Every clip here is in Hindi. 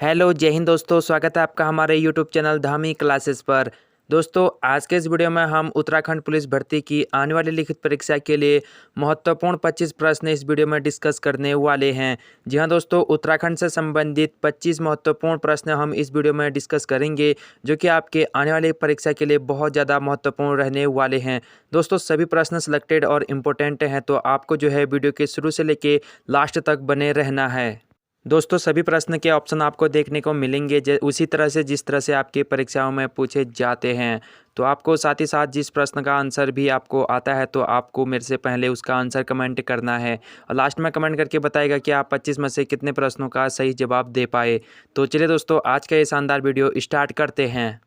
हेलो जय हिंद दोस्तों, स्वागत है आपका हमारे यूट्यूब चैनल धामी क्लासेस पर। दोस्तों, आज के इस वीडियो में हम उत्तराखंड पुलिस भर्ती की आने वाली लिखित परीक्षा के लिए महत्वपूर्ण 25 प्रश्न इस वीडियो में डिस्कस करने वाले हैं। जी हां दोस्तों, उत्तराखंड से संबंधित 25 महत्वपूर्ण प्रश्न हम इस वीडियो में डिस्कस करेंगे, जो कि आपके आने वाली परीक्षा के लिए बहुत ज़्यादा महत्वपूर्ण रहने वाले हैं। दोस्तों, सभी प्रश्न सिलेक्टेड और इम्पोर्टेंट हैं, तो आपको जो है वीडियो के शुरू से लेके लास्ट तक बने रहना है। दोस्तों, सभी प्रश्न के ऑप्शन आपको देखने को मिलेंगे उसी तरह से जिस तरह से आपकी परीक्षाओं में पूछे जाते हैं। तो आपको साथ ही साथ जिस प्रश्न का आंसर भी आपको आता है, तो आपको मेरे से पहले उसका आंसर कमेंट करना है और लास्ट में कमेंट करके बताएगा कि आप 25 में से कितने प्रश्नों का सही जवाब दे पाए। तो चलिए दोस्तों, आज का ये शानदार वीडियो स्टार्ट करते हैं।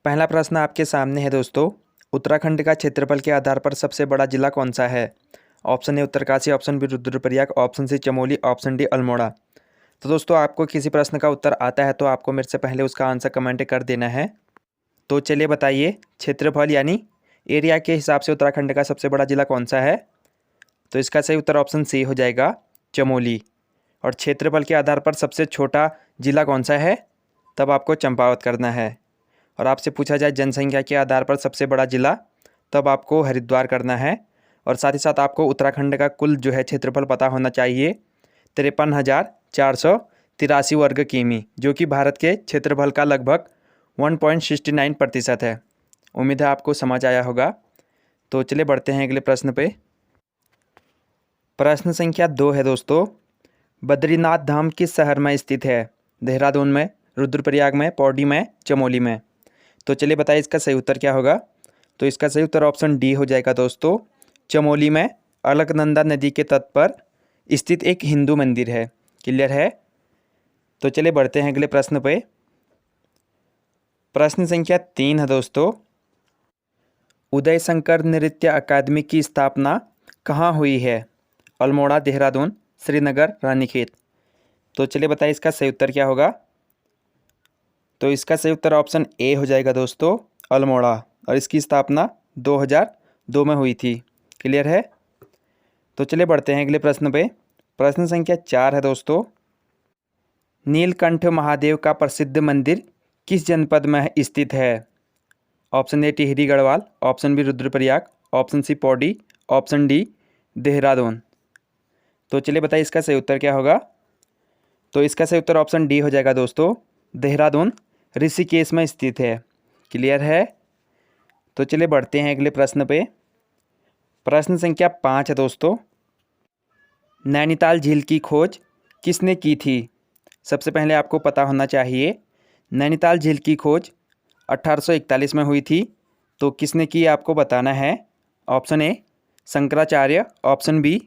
पहला प्रश्न आपके सामने है दोस्तों, उत्तराखंड का क्षेत्रफल के आधार पर सबसे बड़ा जिला कौन सा है? Option A Uttarkashi, option B Rudraprayag, option C Chamoli, option D Almora. तो दोस्तों, आपको किसी प्रश्न का उत्तर आता है तो आपको मेरे से पहले उसका आंसर कमेंट कर देना है। तो चलिए बताइए, क्षेत्रफल यानी एरिया के हिसाब से उत्तराखंड का सबसे बड़ा जिला कौन सा है? तो इसका सही उत्तर ऑप्शन सी हो जाएगा, चमोली। और क्षेत्रफल के आधार पर सबसे छोटा जिला कौन सा है? तब आपको चंपावत करना है। और आपसे पूछा जाए जनसंख्या के आधार पर सबसे बड़ा जिला, तब आपको हरिद्वार करना है। और साथ ही साथ आपको उत्तराखंड का कुल जो है क्षेत्रफल पता होना चाहिए, 53,483 वर्ग किमी, जो कि भारत के क्षेत्रफल का लगभग 1.69% है। उम्मीद है आपको समझ आया होगा। तो चलिए बढ़ते हैं अगले प्रश्न पे। प्रश्न संख्या 2 है दोस्तों, बद्रीनाथ धाम किस शहर में स्थित है? देहरादून में, रुद्रप्रयाग में, पौड़ी में, चमोली में। तो चलिए बताइए इसका सही उत्तर क्या होगा। तो इसका सही उत्तर ऑप्शन डी हो जाएगा दोस्तों, चमोली में अलकनंदा नदी के तट पर स्थित एक हिंदू मंदिर है। क्लियर है? तो चलिए बढ़ते हैं अगले प्रश्न पे। प्रश्न संख्या 3 है दोस्तों, उदय शंकर नृत्य अकादमी की स्थापना कहाँ हुई है? अल्मोड़ा, देहरादून, श्रीनगर, रानीखेत। तो चलिए बताइए इसका सही उत्तर क्या होगा। तो इसका सही उत्तर ऑप्शन ए हो जाएगा दोस्तों, अल्मोड़ा। और इसकी स्थापना 2002 में हुई थी। क्लियर है? तो चलिए बढ़ते हैं अगले प्रश्न पे। प्रश्न संख्या 4 है दोस्तों, नीलकंठ महादेव का प्रसिद्ध मंदिर किस जनपद में स्थित है? Option A Tehri Garhwal, option B Rudraprayag, option C Pauri, option D Dehradun. तो चलिए बताइए इसका सही उत्तर क्या होगा। तो इसका सही उत्तर ऑप्शन डी हो जाएगा दोस्तों, देहरादून ऋषिकेश में स्थित है। क्लियर है? तो चलिए बढ़ते हैं अगले प्रश्न पे। प्रश्न संख्या 5 है दोस्तों, नैनीताल झील की खोज किसने की थी? सबसे पहले आपको पता होना चाहिए, नैनीताल झील की खोज 1841 में हुई थी। तो किसने की आपको बताना है। Option A Shankaracharya, option B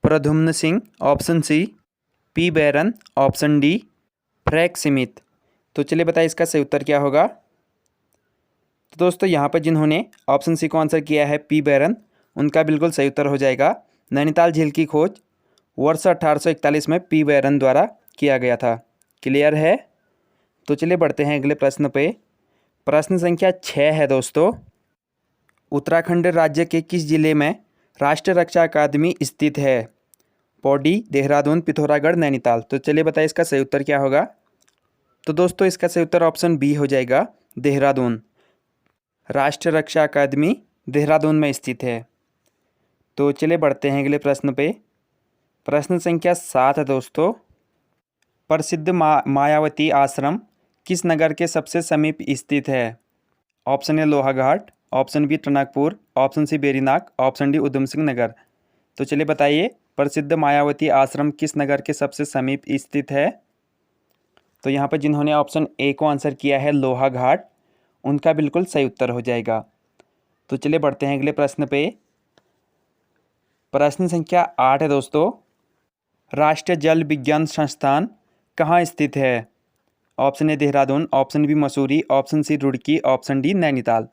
Pradyumna Singh, option C P Barron, option D Frank Smith. तो चलिए बताइए इसका सही उत्तर क्या होगा। तो दोस्तों, यहाँ पर जिन्होंने ऑप्शन सी को आंसर किया है पी बैरन, उनका बिल्कुल सही उत्तर हो जाएगा। नैनीताल झील की खोज वर्ष 1841 में पी बैरन द्वारा किया गया था। क्लियर है? तो चलिए बढ़ते हैं अगले प्रश्न पे। प्रश्न संख्या 6 है दोस्तों, उत्तराखंड राज्य के किस जिले में राष्ट्रीय रक्षा अकादमी स्थित है? पौड़ी, देहरादून, पिथौरागढ़, नैनीताल। तो चलिए बताइए इसका सही उत्तर क्या होगा। तो दोस्तों, इसका सही उत्तर ऑप्शन बी हो जाएगा, देहरादून। राष्ट्रीय रक्षा अकादमी देहरादून में स्थित है। तो चलिए बढ़ते हैं अगले प्रश्न पे। प्रश्न संख्या 7 है दोस्तों, प्रसिद्ध मायावती आश्रम किस नगर के सबसे समीप स्थित है? Option A Lohaghat, option B Tanakpur, option C Berinag, option D Udham Singh Nagar. तो चलिए बताइए, प्रसिद्ध मायावती आश्रम किस नगर के सबसे समीप स्थित है? तो यहाँ पर जिन्होंने ऑप्शन ए को आंसर किया है लोहाघाट, उनका बिल्कुल सही उत्तर हो जाएगा। तो चलिए बढ़ते हैं अगले प्रश्न पे। प्रश्न संख्या 8 है दोस्तों, राष्ट्रीय जल विज्ञान संस्थान कहाँ स्थित है? Option A Dehradun, option B Mussoorie, option C Roorkee, option D Nainital.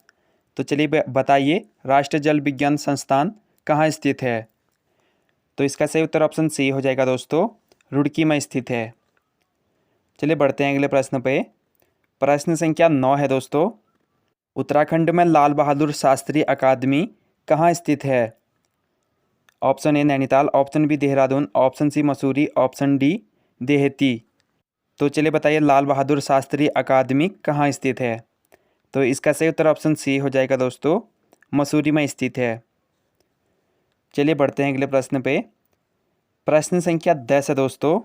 तो चलिए बताइए, राष्ट्रीय जल विज्ञान संस्थान कहाँ स्थित है? तो इसका सही उत्तर ऑप्शन सी हो जाएगा दोस्तों, रुड़की में स्थित है। चलिए बढ़ते हैं अगले प्रश्न पे। प्रश्न संख्या 9 है दोस्तों, उत्तराखंड में लाल बहादुर शास्त्री अकादमी कहाँ स्थित है? Option A Nainital, option B Dehradun, option C Mussoorie, option D देहती। तो चलिए बताइए लाल बहादुर शास्त्री अकादमी कहाँ स्थित है। तो इसका सही उत्तर ऑप्शन सी हो जाएगा दोस्तों, मसूरी में स्थित है। चलिए बढ़ते हैं अगले प्रश्न पे। प्रश्न संख्या 10 है दोस्तों,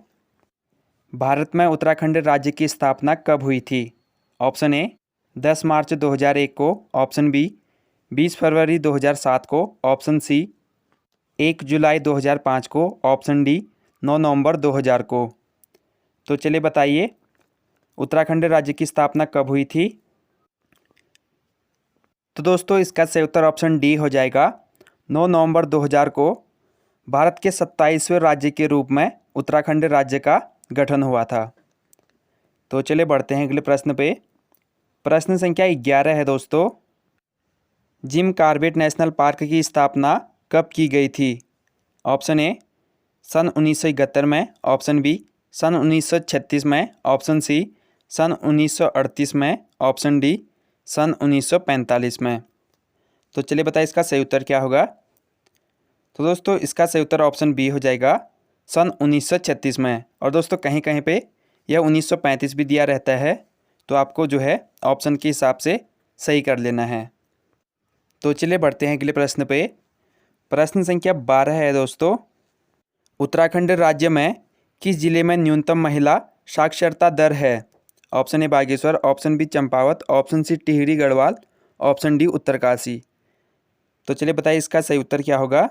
भारत में उत्तराखंड राज्य की स्थापना कब हुई थी। ऑप्शन ए 10 मार्च 2001 को, ऑप्शन बी 20 फरवरी 2007 को, ऑप्शन सी 1 जुलाई 2005 को, ऑप्शन डी 9 नवंबर 2000 को। तो चलिए बताइए उत्तराखंड राज्य की स्थापना कब हुई थी। तो दोस्तों इसका सही उत्तर ऑप्शन डी हो जाएगा, 9 नवंबर 2000 को भारत के 27वें राज्य के रूप में उत्तराखंड राज्य का गठन हुआ था। तो चलिए बढ़ते हैं अगले प्रश्न पे। प्रश्न संख्या 11 है दोस्तों, जिम कॉर्बेट नेशनल पार्क की स्थापना कब की गई थी। ऑप्शन ए सन 1971 में, ऑप्शन बी सन 1936 में, ऑप्शन सी सन 1938 में, ऑप्शन डी सन 1945 में। तो चलिए बताइए इसका सही उत्तर क्या होगा। तो दोस्तों इसका सही उत्तर ऑप्शन बी हो जाएगा, सन 1936 में। और दोस्तों कहीं कहीं पे यह 1935 भी दिया रहता है, तो आपको जो है ऑप्शन के हिसाब से सही कर लेना है। तो चलिए बढ़ते हैं अगले प्रश्न पे। प्रश्न संख्या 12 है दोस्तों, उत्तराखंड राज्य में किस जिले में न्यूनतम महिला साक्षरता दर है। Option A Bageshwar, option B Champawat, option C Tehri Garhwal, option D Uttarkashi. तो चलिए बताइए इसका सही उत्तर क्या होगा।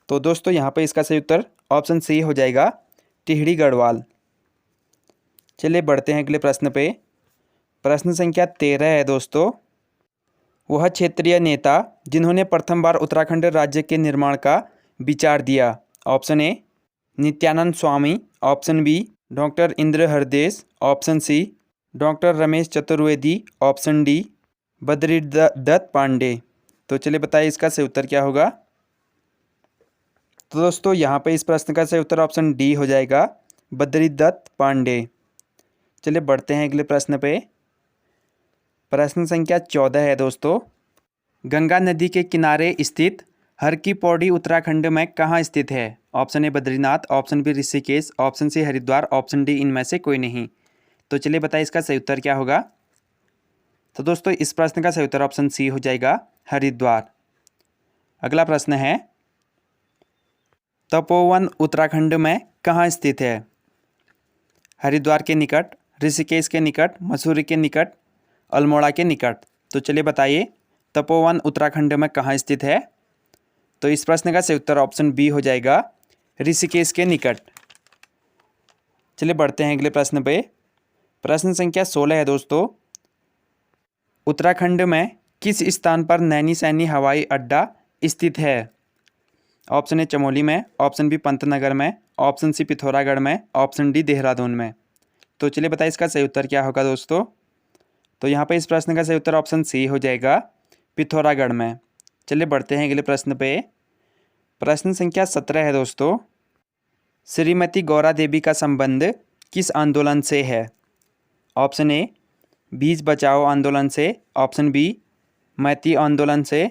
तो दोस्तों यहाँ पे इसका सही उत्तर ऑप्शन सी हो जाएगा, टिहरी गढ़वाल। चलिए बढ़ते हैं अगले प्रश्न पे। प्रश्न संख्या 13 है दोस्तों, वह क्षेत्रीय नेता जिन्होंने प्रथम बार उत्तराखंड राज्य के निर्माण का विचार दिया। Option A Nityanand Swami, option B doctor Indra Hardes, option C doctor Ramesh Chaturvedi, option D Badridatt Pande. तो चलिए बताइए इसका सही उत्तर क्या होगा। तो दोस्तों यहाँ पे इस प्रश्न का सही उत्तर ऑप्शन डी हो जाएगा, बद्रीदत्त पांडे। चलिए बढ़ते हैं अगले प्रश्न पे। प्रश्न संख्या 14 है दोस्तों, गंगा नदी के किनारे स्थित हर की पौड़ी उत्तराखंड में कहाँ स्थित है। Option A Badrinath, option B Rishikesh, option C Haridwar, option D इनमें से कोई नहीं। तो चलिए बताइए इसका सही उत्तर क्या होगा। तो दोस्तों इस प्रश्न का सही उत्तर ऑप्शन सी हो जाएगा, हरिद्वार। अगला प्रश्न है, तपोवन उत्तराखंड में कहाँ स्थित है। हरिद्वार के निकट, ऋषिकेश के निकट, मसूरी के निकट, अल्मोड़ा के निकट। तो चलिए बताइए तपोवन उत्तराखंड में कहाँ स्थित है। तो इस प्रश्न का सही उत्तर ऑप्शन बी हो जाएगा, ऋषिकेश के निकट। चलिए बढ़ते हैं अगले प्रश्न पे। प्रश्न संख्या 16 है दोस्तों, उत्तराखंड में किस स्थान पर नैनीसैनी हवाई अड्डा स्थित है। ऑप्शन ए चमोली में, ऑप्शन बी पंतनगर में, ऑप्शन सी पिथौरागढ़ में, ऑप्शन डी देहरादून में। तो चलिए बताइए इसका सही उत्तर क्या होगा दोस्तों। तो यहाँ पे इस प्रश्न का सही उत्तर ऑप्शन सी हो जाएगा, पिथौरागढ़ में। चलिए बढ़ते हैं अगले प्रश्न पे। प्रश्न संख्या 17 है दोस्तों, श्रीमती गौरा देवी का संबंध किस आंदोलन से है। ऑप्शन ए बीज बचाओ आंदोलन से, ऑप्शन बी मैती आंदोलन से,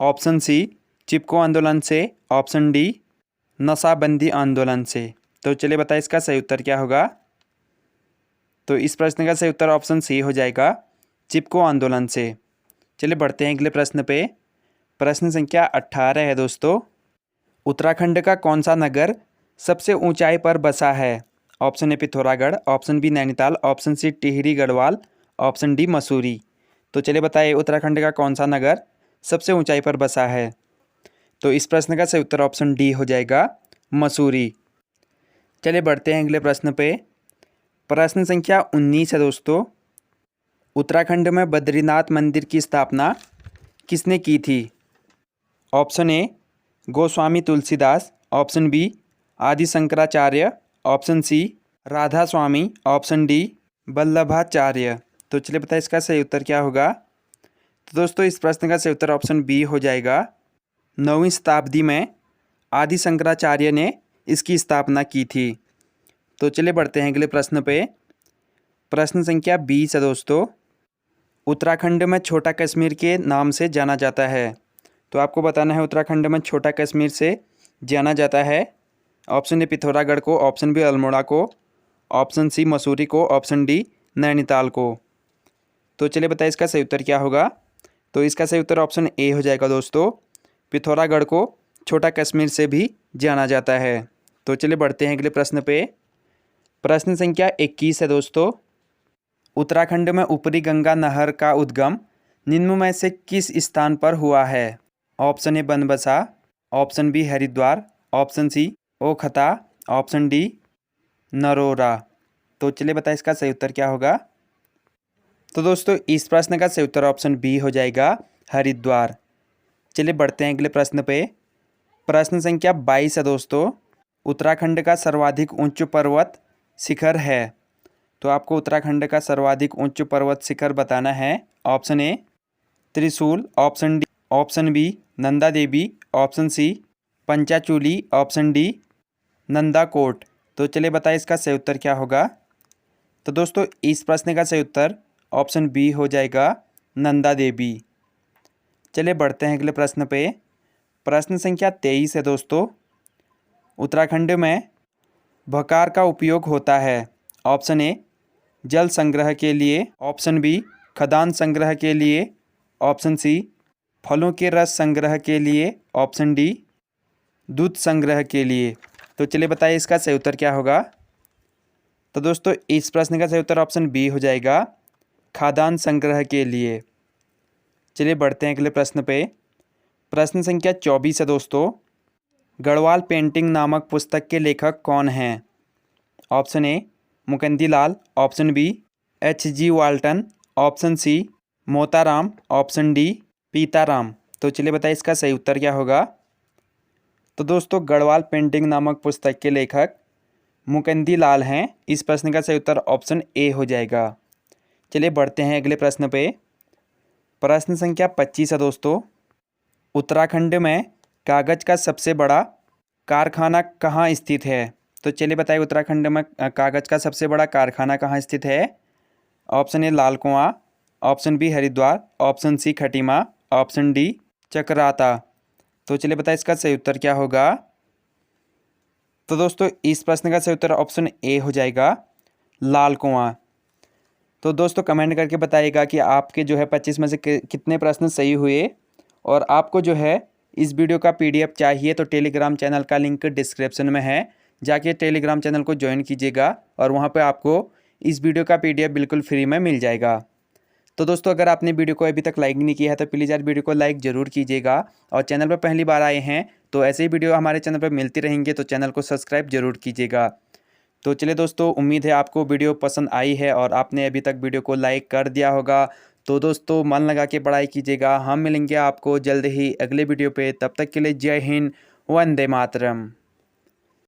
ऑप्शन सी चिपको आंदोलन से, ऑप्शन डी नशाबंदी आंदोलन से। तो चलिए बताइए इसका सही उत्तर क्या होगा। तो इस प्रश्न का सही उत्तर ऑप्शन सी हो जाएगा, चिपको आंदोलन से। चलिए बढ़ते हैं अगले प्रश्न पे। प्रश्न संख्या 18 है दोस्तों, उत्तराखंड का कौन सा नगर सबसे ऊंचाई पर बसा है। Option A Pithoragarh, option B Nainital, option C Tehri Garhwal, option D Mussoorie. तो चलिए बताइए उत्तराखंड का कौन सा नगर सबसे ऊंचाई पर बसा है। तो इस प्रश्न का सही उत्तर ऑप्शन डी हो जाएगा, मसूरी। चलिए बढ़ते हैं अगले प्रश्न पे। प्रश्न संख्या 19 है दोस्तों, उत्तराखंड में बद्रीनाथ मंदिर की स्थापना किसने की थी। Option A Goswami Tulsidas, option B Adi Shankaracharya, option C Radha Swami, option D Vallabhacharya. तो चलिए बताइए इसका सही उत्तर क्या होगा। तो दोस्तों इस प्रश्न का सही उत्तर ऑप्शन बी हो जाएगा, 9वीं शताब्दी में आदि शंकराचार्य ने इसकी स्थापना की थी। तो चलिए बढ़ते हैं अगले प्रश्न पे। प्रश्न संख्या 20 है दोस्तों, उत्तराखंड में छोटा कश्मीर के नाम से जाना जाता है। तो आपको बताना है उत्तराखंड में छोटा कश्मीर से जाना जाता है। ऑप्शन ए पिथौरागढ़ को, ऑप्शन बी अल्मोड़ा को, ऑप्शन सी मसूरी को, ऑप्शन डी नैनीताल को। तो चलिए बताइए इसका सही उत्तर क्या होगा। तो इसका सही उत्तर ऑप्शन ए हो जाएगा दोस्तों। पिथौरागढ़ को छोटा कश्मीर से भी जाना जाता है। तो चलिए बढ़ते हैं अगले प्रश्न पे। प्रश्न संख्या 21 है दोस्तों। उत्तराखंड में ऊपरी गंगा नहर का उद्गम निम्न में से किस स्थान पर हुआ है? Option A Banbasa, option B Haridwar, option C Okhta, option D Narora. तो चलिए बताइए इसका सही उत्तर क्या होगा। तो दोस्तों इस प्रश्न का सही उत्तर ऑप्शन बी हो जाएगा, हरिद्वार। चलिए बढ़ते हैं अगले प्रश्न पे। प्रश्न संख्या 22 है दोस्तों। उत्तराखंड का सर्वाधिक उच्च पर्वत शिखर है। तो आपको उत्तराखंड का सर्वाधिक उच्च पर्वत शिखर बताना है। Option A Trishul, option D, option B Nanda Devi, option C Panchachuli, option D Nandakot. तो चलिए बताइए इसका सही उत्तर क्या होगा। तो दोस्तों इस प्रश्न का सही उत्तर ऑप्शन बी हो जाएगा, नंदा देवी। चलिए बढ़ते हैं अगले प्रश्न पे। प्रश्न संख्या 23 है दोस्तों। उत्तराखंड में भकार का उपयोग होता है। ऑप्शन ए जल संग्रह के लिए, ऑप्शन बी खदान संग्रह के लिए, ऑप्शन सी फलों के रस संग्रह के लिए, ऑप्शन डी दूध संग्रह के लिए। तो चलिए बताइए इसका सही उत्तर क्या होगा। तो दोस्तों इस प्रश्न का सही उत्तर ऑप्शन बी हो जाएगा, खाद्यान्न संग्रह के लिए। चलिए बढ़ते हैं अगले प्रश्न पे। प्रश्न संख्या 24 है दोस्तों। गढ़वाल पेंटिंग नामक पुस्तक के लेखक कौन हैं? Option A Mukundi Lal, option B H.G. Walton, option C Motaram, option D Pitaram. तो चलिए बताइए इसका सही उत्तर क्या होगा। तो दोस्तों गढ़वाल पेंटिंग नामक पुस्तक के लेखक मुकुंदी लाल हैं। इस प्रश्न का सही उत्तर ऑप्शन ए हो जाएगा। चलिए बढ़ते हैं अगले प्रश्न पे। प्रश्न संख्या 25 है दोस्तों। उत्तराखंड में कागज़ का सबसे बड़ा कारखाना कहाँ स्थित है? तो चलिए बताइए उत्तराखंड में कागज़ का सबसे बड़ा कारखाना कहाँ स्थित है। Option A Lal Kuan, option B Haridwar, option C Khatima, option D Chakrata. तो चलिए बताइए इसका सही उत्तर क्या होगा। तो दोस्तों इस प्रश्न का सही उत्तर ऑप्शन ए हो जाएगा, लाल कुआं। तो दोस्तों कमेंट करके बताइएगा कि आपके जो है 25 में से कितने प्रश्न सही हुए। और आपको जो है इस वीडियो का PDF चाहिए तो टेलीग्राम चैनल का लिंक डिस्क्रिप्शन में है, जाके टेलीग्राम चैनल को ज्वाइन कीजिएगा और वहाँ पे आपको इस वीडियो का PDF बिल्कुल फ्री में मिल जाएगा। तो दोस्तों अगर आपने वीडियो को अभी तक लाइक नहीं किया है तो प्लीज़ यार वीडियो को लाइक ज़रूर कीजिएगा। और चैनल पर पहली बार आए हैं तो ऐसे ही वीडियो हमारे चैनल पर मिलती रहेंगे, तो चैनल को सब्सक्राइब जरूर कीजिएगा। तो चलिए दोस्तों उम्मीद है आपको वीडियो पसंद आई है और आपने अभी तक वीडियो को लाइक कर दिया होगा। तो दोस्तों मन लगा के पढ़ाई कीजिएगा। हम मिलेंगे आपको जल्द ही अगले वीडियो पे। तब तक के लिए जय हिंद, वंदे मातरम।